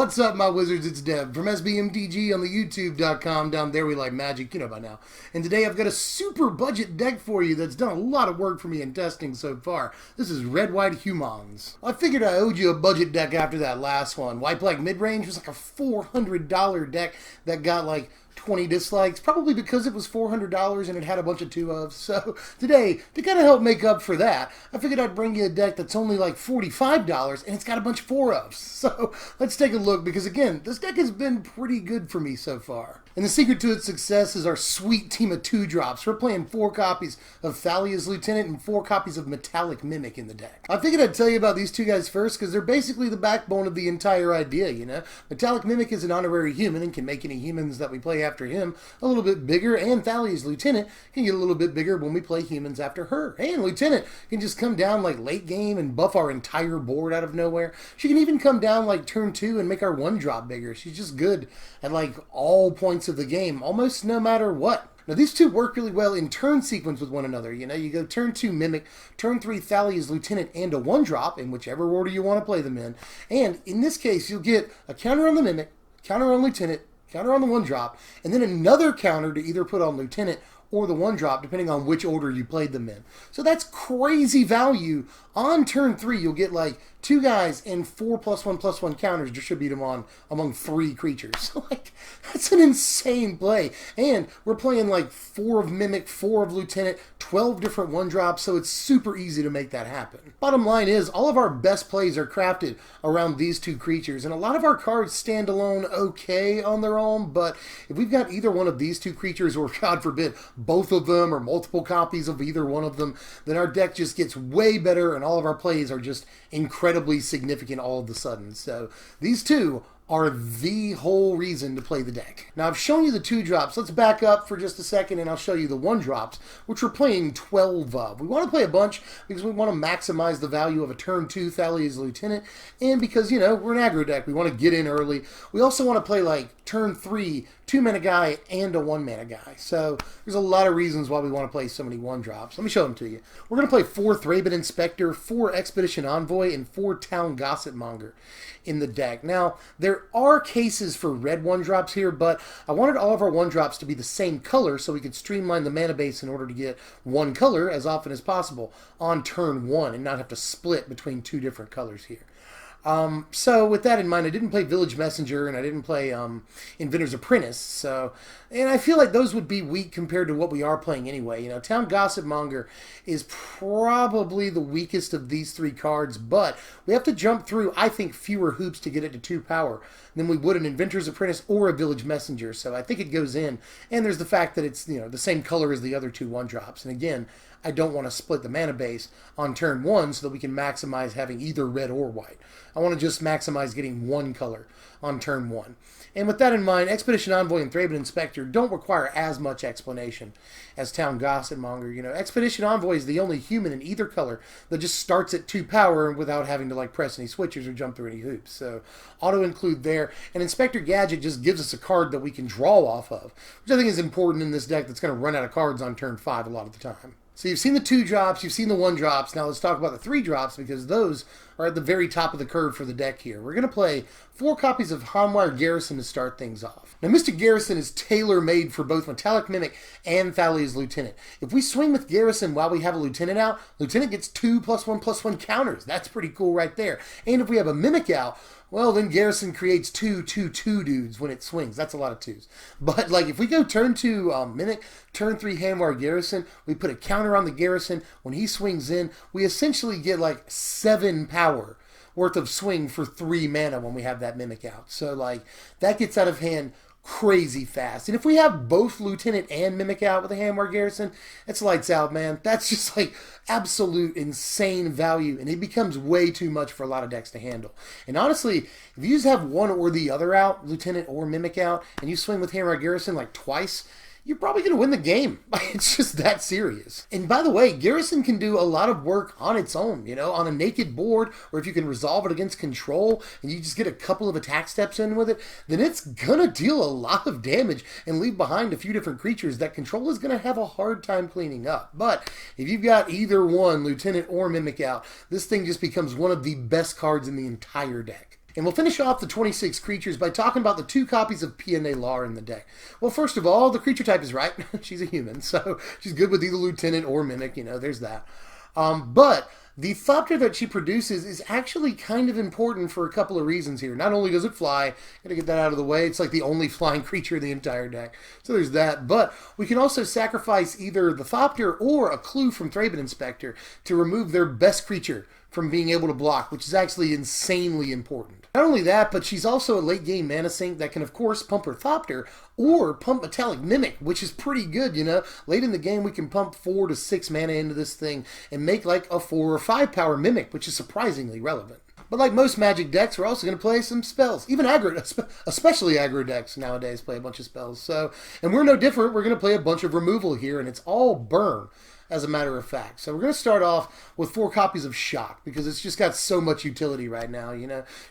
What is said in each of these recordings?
What's up, my wizards? It's Deb from SBMTG on the YouTube.com. Down there we like magic, you know by now. And today I've got a super budget deck for you that's done a lot of work for me in testing so far. This is Red White Humans. I figured I owed you a budget deck after that last one. White Black Midrange was like a $400 deck that got like 20 dislikes, probably because it was $400 and it had a bunch of 2-ofs. So today, to kind of help make up for that, I figured I'd bring you a deck that's only like $45 and it's got a bunch of 4-ofs. So let's take a look, because again, this deck has been pretty good for me so far. And the secret to its success is our sweet team of 2-drops. We're playing 4 copies of Thalia's Lieutenant and 4 copies of Metallic Mimic in the deck. I figured I'd tell you about these two guys first because they're basically the backbone of the entire idea, you know? Metallic Mimic is an honorary human and can make any humans that we play after him a little bit bigger, and Thalia's Lieutenant can get a little bit bigger when we play humans after her. And Lieutenant can just come down like late game and buff our entire board out of nowhere. She can even come down like turn 2 and make our 1-drop bigger. She's just good at like all points of the game, almost no matter what. Now, these two work really well in turn sequence with one another. You know, you go turn 2 Mimic, turn 3 Thalia's Lieutenant, and a 1-drop in whichever order you want to play them in. And in this case, you'll get a counter on the Mimic, counter on Lieutenant, counter on the 1-drop, and then another counter to either put on Lieutenant or the 1-drop, depending on which order you played them in. So that's crazy value. On turn 3, you'll get like 2 guys and 4+1/+1 counters distribute them on among 3 creatures. Like, that's an insane play. And we're playing like 4 of Mimic, 4 of Lieutenant, 12 different 1-drops, so it's super easy to make that happen. Bottom line is, all of our best plays are crafted around these 2 creatures, and a lot of our cards stand alone okay on their own, but if we've got either one of these 2 creatures, or God forbid, both of them, or multiple copies of either one of them, then our deck just gets way better, and all of our plays are just incredibly significant all of a sudden. So these 2 are the whole reason to play the deck. Now, I've shown you the 2-drops. Let's back up for just a second and I'll show you the 1-drops, which we're playing 12 of. We want to play a bunch because we want to maximize the value of a turn 2 Thalia's Lieutenant, and because, you know, we're an aggro deck. We want to get in early. We also want to play like turn 3, 2-mana guy and a 1-mana guy. So there's a lot of reasons why we want to play so many 1-drops. Let me show them to you. We're going to play 4 Thraben Inspector, 4 Expedition Envoy, and 4 Town Gossipmonger in the deck. Now, there are cases for red 1-drops here, but I wanted all of our 1-drops to be the same color so we could streamline the mana base in order to get 1 color as often as possible on turn 1 and not have to split between 2 different colors here. So with that in mind, I didn't play Village Messenger and I didn't play Inventor's Apprentice. And I feel like those would be weak compared to what we are playing anyway. You know, Town Gossipmonger is probably the weakest of these 3 cards, but we have to jump through, I think, fewer hoops to get it to 2 power than we would an Inventor's Apprentice or a Village Messenger. So I think it goes in. And there's the fact that it's, you know, the same color as the other 2 1-drops. And again, I don't want to split the mana base on turn 1 so that we can maximize having either red or white. I want to just maximize getting 1 color on turn 1. And with that in mind, Expedition Envoy and Thraben Inspector don't require as much explanation as Town Gossipmonger. You know, Expedition Envoy is the only human in either color that just starts at 2 power without having to like press any switches or jump through any hoops. So auto include there. And Inspector Gadget just gives us a card that we can draw off of, which I think is important in this deck that's going to run out of cards on turn 5 a lot of the time. So you've seen the 2-drops, you've seen the 1-drops. Now let's talk about the 3-drops, because those are at the very top of the curve for the deck here. We're going to play 4 copies of Hanweir Garrison to start things off. Now, Mr. Garrison is tailor-made for both Metallic Mimic and Thalia's Lieutenant. If we swing with Garrison while we have a Lieutenant out, Lieutenant gets 2+1/+1 counters. That's pretty cool right there. And if we have a Mimic out, well, then Garrison creates 2/2/2 dudes when it swings. That's a lot of 2s. But, like, if we go turn 2 Mimic, turn 3 Hanweir Garrison, we put a counter on the Garrison. When he swings in, we essentially get, like, 7 power worth of swing for 3 mana when we have that Mimic out. So, like, that gets out of hand crazy fast. And if we have both Lieutenant and Mimic out with a Hanweir Garrison, it's lights out, man. That's just like absolute insane value, and it becomes way too much for a lot of decks to handle. And honestly, if you just have one or the other out, Lieutenant or Mimic out, and you swing with Hanweir Garrison like twice, you're probably going to win the game. It's just that serious. And by the way, Garrison can do a lot of work on its own, you know, on a naked board, or if you can resolve it against control and you just get a couple of attack steps in with it, then it's going to deal a lot of damage and leave behind a few different creatures that control is going to have a hard time cleaning up. But if you've got either one, Lieutenant or Mimic out, this thing just becomes one of the best cards in the entire deck. And we'll finish off the 26 creatures by talking about the 2 copies of Pia Nalaar in the deck. Well, first of all, the creature type is right. She's a human, so she's good with either Lieutenant or Mimic, there's that. But the Thopter that she produces is actually kind of important for a couple of reasons here. Not only does it fly, gotta get that out of the way, it's like the only flying creature in the entire deck. So there's that, but we can also sacrifice either the Thopter or a clue from Thraben Inspector to remove their best creature from being able to block, which is actually insanely important. Not only that, but she's also a late game mana sink that can of course pump her Thopter or pump Metallic Mimic, which is pretty good, Late in the game we can pump 4 to 6 mana into this thing and make like a 4 or 5 power Mimic, which is surprisingly relevant. But like most Magic decks, we're also going to play some spells. Even aggro, especially aggro decks nowadays play a bunch of spells. So, and we're no different. We're going to play a bunch of removal here, and it's all burn, as a matter of fact. So we're going to start off with 4 copies of Shock, because it's just got so much utility right now,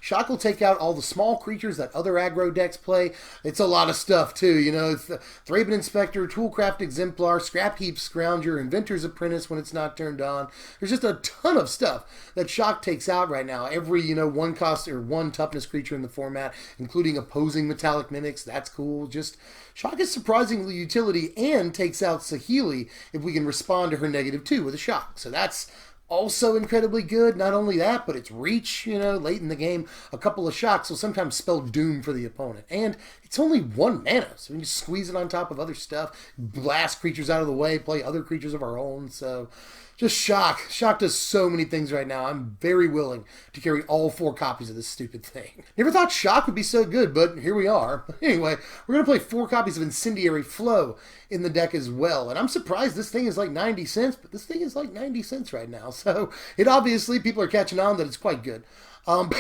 Shock will take out all the small creatures that other aggro decks play. It's a lot of stuff, too, It's the Thraben Inspector, Toolcraft Exemplar, Scrap Heap Scrounger, Inventor's Apprentice when it's not turned on. There's just a ton of stuff that Shock takes out right now. Every, 1 cost or 1 toughness creature in the format, including opposing Metallic Mimics. That's cool. Just Shock is surprisingly utility and takes out Saheeli if we can respond to her -2 with a Shock. So that's also incredibly good. Not only that, but it's reach, late in the game. A couple of Shocks will sometimes spell doom for the opponent. And it's only 1 mana, so we can just squeeze it on top of other stuff, blast creatures out of the way, play other creatures of our own. So just Shock. Shock does so many things right now. I'm very willing to carry all 4 copies of this stupid thing. Never thought Shock would be so good, but here we are. Anyway, we're going to play 4 copies of Incendiary Flow in the deck as well. And I'm surprised this thing is like 90 cents, but this thing is like 90 cents right now. So it obviously, people are catching on that it's quite good.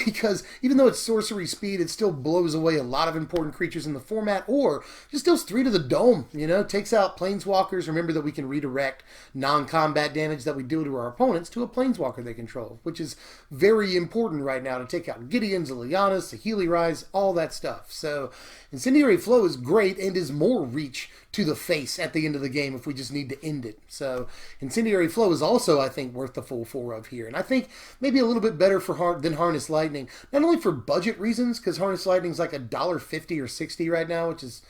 Because even though it's sorcery speed, it still blows away a lot of important creatures in the format, or just deals 3 to the dome, takes out planeswalkers. Remember that we can redirect non-combat damage that we do to our opponents to a planeswalker they control, which is very important right now to take out Gideons, Lilianas, Saheeli Rise, all that stuff. So Incendiary Flow is great and is more reach to the face at the end of the game if we just need to end it. So Incendiary Flow is also, I think, worth the full 4 of here. And I think maybe a little bit better than Harness Lightning, not only for budget reasons, because Harness Lightning is like $1.50 or $60 right now, which is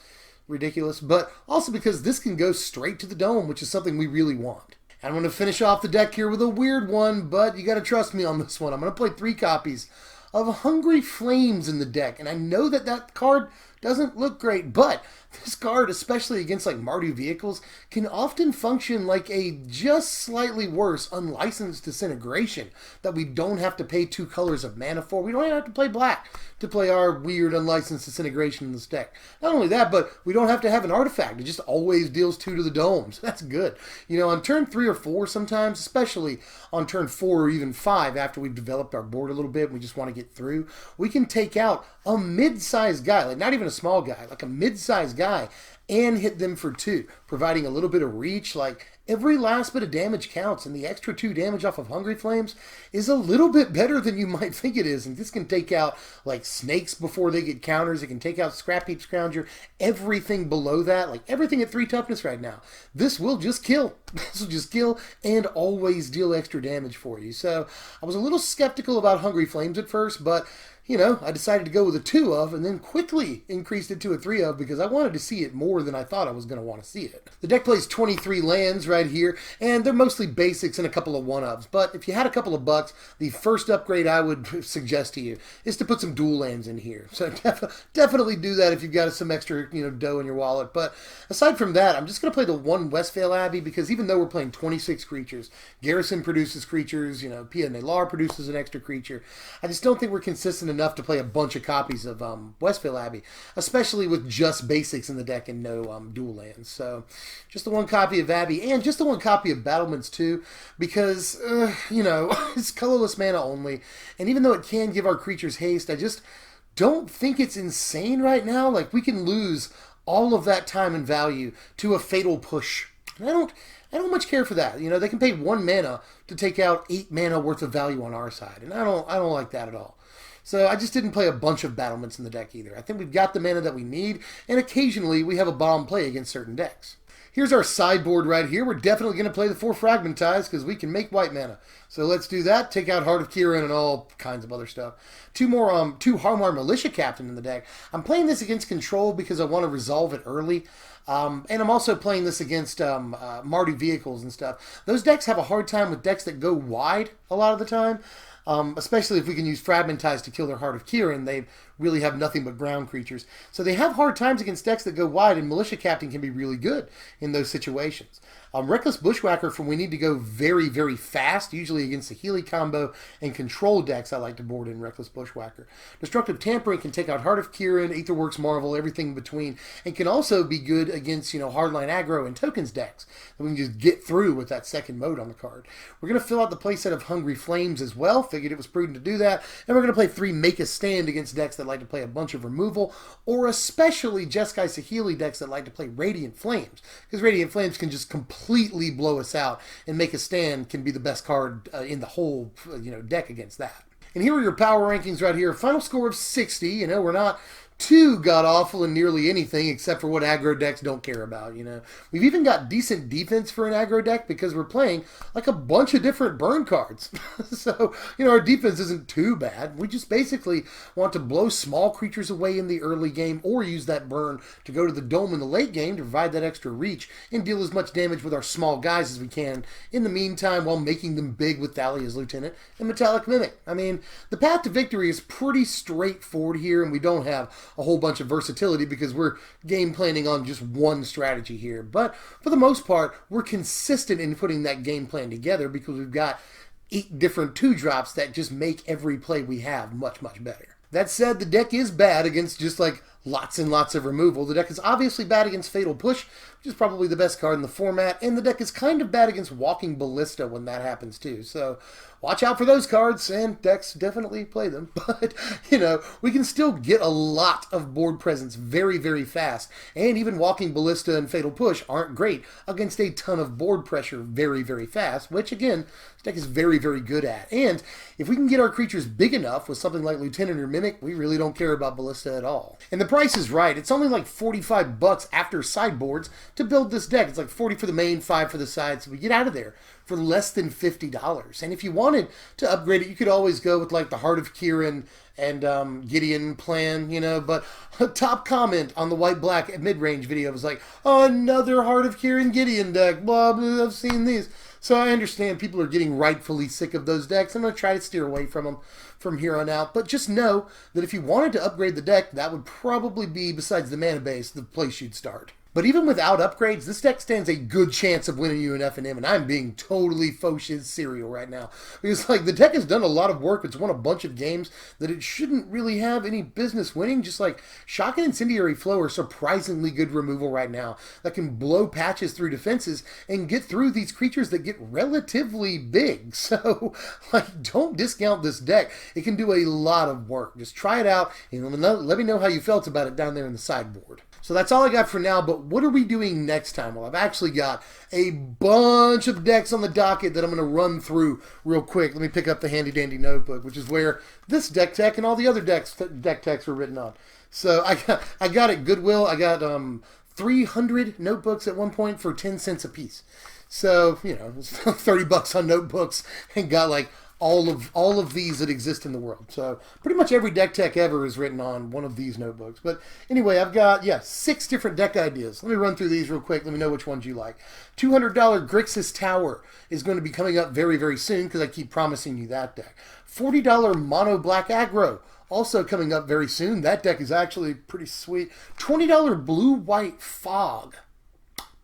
ridiculous, but also because this can go straight to the dome, which is something we really want. And I'm going to finish off the deck here with a weird one, but you got to trust me on this one. I'm going to play 3 copies of Hungry Flames in the deck, and I know that that card doesn't look great, but this card, especially against like Mardu vehicles, can often function like a just slightly worse unlicensed disintegration that we don't have to pay 2 colors of mana for. We don't even have to play black to play our weird unlicensed disintegration in this deck. Not only that, but we don't have to have an artifact. It just always deals 2 to the domes. That's good. On turn 3 or 4 sometimes, especially on turn 4 or even 5 after we've developed our board a little bit and we just want to get through, we can take out a mid-sized guy, like not even a small guy, like a mid-sized guy, and hit them for 2, providing a little bit of reach. Like, every last bit of damage counts, and the extra 2 damage off of Hungry Flames is a little bit better than you might think it is. And this can take out like snakes before they get counters. It can take out Scrap Heap Scrounger, everything below that, like everything at 3 toughness right now. This will just kill. This will just kill and always deal extra damage for you. So I was a little skeptical about Hungry Flames at first, but I decided to go with a 2 of and then quickly increased it to a 3 of because I wanted to see it more than I thought I was going to want to see it. The deck plays 23 lands right here, and they're mostly basics and a couple of 1-ofs. But if you had a couple of bucks, the first upgrade I would suggest to you is to put some dual lands in here. So definitely do that if you've got some extra dough in your wallet. But aside from that, I'm just going to play the 1 Westvale Abbey because even though we're playing 26 creatures, Garrison produces creatures, Pia Nalaar produces an extra creature, I just don't think we're consistent enough to play a bunch of copies of Westvale Abbey, especially with just basics in the deck and no dual lands. So just the 1 copy of Abbey and just the 1 copy of Battlements too, because, it's colorless mana only, and even though it can give our creatures haste, I just don't think it's insane right now. Like, we can lose all of that time and value to a Fatal Push. And I don't much care for that. They can pay 1 mana to take out 8 mana worth of value on our side, and I don't like that at all. So I just didn't play a bunch of Battlements in the deck either. I think we've got the mana that we need, and occasionally we have a bomb play against certain decks. Here's our sideboard right here. We're definitely going to play the 4 Fragmentize because we can make white mana. So let's do that. Take out Heart of Kiran and all kinds of other stuff. Two Hanweir Militia Captain in the deck. I'm playing this against control because I want to resolve it early. And I'm also playing this against Marty vehicles and stuff. Those decks have a hard time with decks that go wide a lot of the time. Especially if we can use Fragmentize to kill their Heart of Kiran, they really have nothing but ground creatures. So they have hard times against decks that go wide, and Militia Captain can be really good in those situations. Reckless Bushwhacker from we need to go very, very fast, usually against the Healy combo and control decks. I like to board in Reckless Bushwhacker. Destructive Tampering can take out Heart of Kiran, Aetherworks Marvel, everything in between, and can also be good against, hardline aggro and tokens decks that we can just get through with that second mode on the card. We're going to fill out the playset of Hungry Flames as well. Figured it was prudent to do that. And we're going to play 3 Make a Stand against decks that like to play a bunch of removal, or especially Jeskai Saheeli decks that like to play Radiant Flames, because Radiant Flames can just completely blow us out, and Make a Stand can be the best card in the whole deck against that. And here are your power rankings right here. Final score of 60. We're not too god-awful in nearly anything except for what aggro decks don't care about, We've even got decent defense for an aggro deck because we're playing like a bunch of different burn cards. So, our defense isn't too bad. We just basically want to blow small creatures away in the early game or use that burn to go to the dome in the late game to provide that extra reach and deal as much damage with our small guys as we can in the meantime while making them big with Thalia's Lieutenant and Metallic Mimic. I mean, the path to victory is pretty straightforward here, and we don't have a whole bunch of versatility because we're game planning on just one strategy here. But for the most part, we're consistent in putting that game plan together because we've got 8 different 2-drops that just make every play we have much, much better. That said, the deck is bad against just like lots and lots of removal. The deck is obviously bad against Fatal Push, which is probably the best card in the format, and the deck is kind of bad against Walking Ballista when that happens too. So watch out for those cards, and decks definitely play them. But, we can still get a lot of board presence very, very fast, and even Walking Ballista and Fatal Push aren't great against a ton of board pressure very, very fast, which, again, this deck is very, very good at. And if we can get our creatures big enough with something like Lieutenant or Mimic, we really don't care about Ballista at all. And the price is right. It's only like $45 after sideboards to build this deck. It's like $40 for the main, $5 for the side, so we get out of there for less than $50. And if you wanted to upgrade it, you could always go with like the Heart of Kiran and Gideon plan, but a top comment on the white-black mid-range video was like, oh, another Heart of Kiran Gideon deck, blah, blah, I've seen these. So I understand people are getting rightfully sick of those decks. I'm going to try to steer away from them from here on out. But just know that if you wanted to upgrade the deck, that would probably be, besides the mana base, the place you'd start. But even without upgrades, this deck stands a good chance of winning you an F&M, and I'm being totally faux shiz cereal right now. Because, the deck has done a lot of work. It's won a bunch of games that it shouldn't really have any business winning. Just Shock and Incendiary Flow are surprisingly good removal right now that can blow patches through defenses and get through these creatures that get relatively big. So, don't discount this deck. It can do a lot of work. Just try it out, and let me know how you felt about it down there in the sideboard. So that's all I got for now, but what are we doing next time? Well, I've actually got a bunch of decks on the docket that I'm going to run through real quick. Let me pick up the handy-dandy notebook, which is where this deck tech and all the other deck techs were written on. So I got it Goodwill. I got 300 notebooks at one point for 10 cents a piece. So, it's $30 on notebooks, and got all of these that exist in the world. So pretty much every deck tech ever is written on one of these notebooks. But anyway, I've got, 6 different deck ideas. Let me run through these real quick. Let me know which ones you like. $200 Grixis Tower is going to be coming up very, very soon because I keep promising you that deck. $40 Mono Black Aggro, also coming up very soon. That deck is actually pretty sweet. $20 Blue White Fog.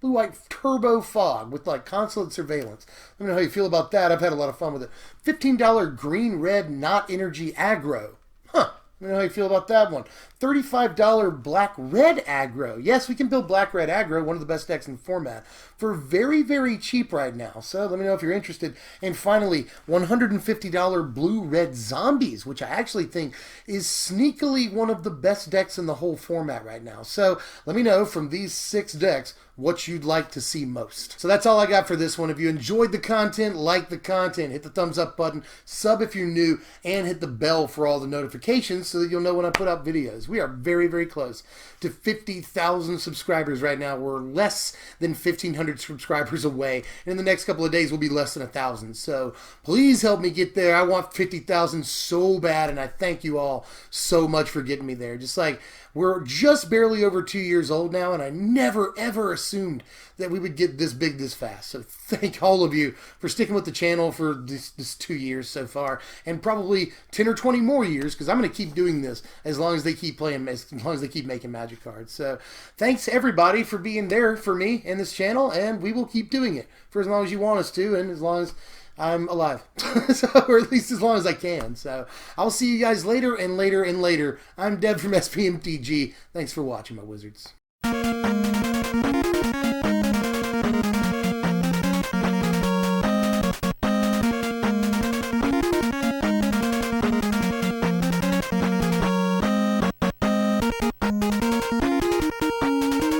Blue-white turbo fog with consulate surveillance. Let me know how you feel about that. I've had a lot of fun with it. $15 green-red not energy aggro. Let me know how you feel about that one. $35 black-red aggro. Yes, we can build black-red aggro, one of the best decks in the format, for very, very cheap right now. So let me know if you're interested. And finally, $150 blue-red zombies, which I actually think is sneakily one of the best decks in the whole format right now. So let me know from these 6 decks, what you'd like to see most. So that's all I got for this one. If you enjoyed the content, like the content, hit the thumbs up button, sub if you're new, and hit the bell for all the notifications so that you'll know when I put out videos. We are very, very close to 50,000 subscribers right now. We're less than 1,500 subscribers away, and in the next couple of days we'll be less than 1,000. So please help me get there. I want 50,000 so bad, and I thank you all so much for getting me there. Just like, we're just barely over 2 years old now, and I never, ever assumed that we would get this big this fast. So thank all of you for sticking with the channel for this 2 years so far, and probably 10 or 20 more years, because I'm going to keep doing this as long as they keep playing, as long as they keep making Magic cards. So thanks everybody for being there for me and this channel, and we will keep doing it for as long as you want us to, and as long as I'm alive. So, or at least as long as I can. So I'll see you guys later and later and later. I'm Deb from SBMTG. Thanks for watching, my wizards.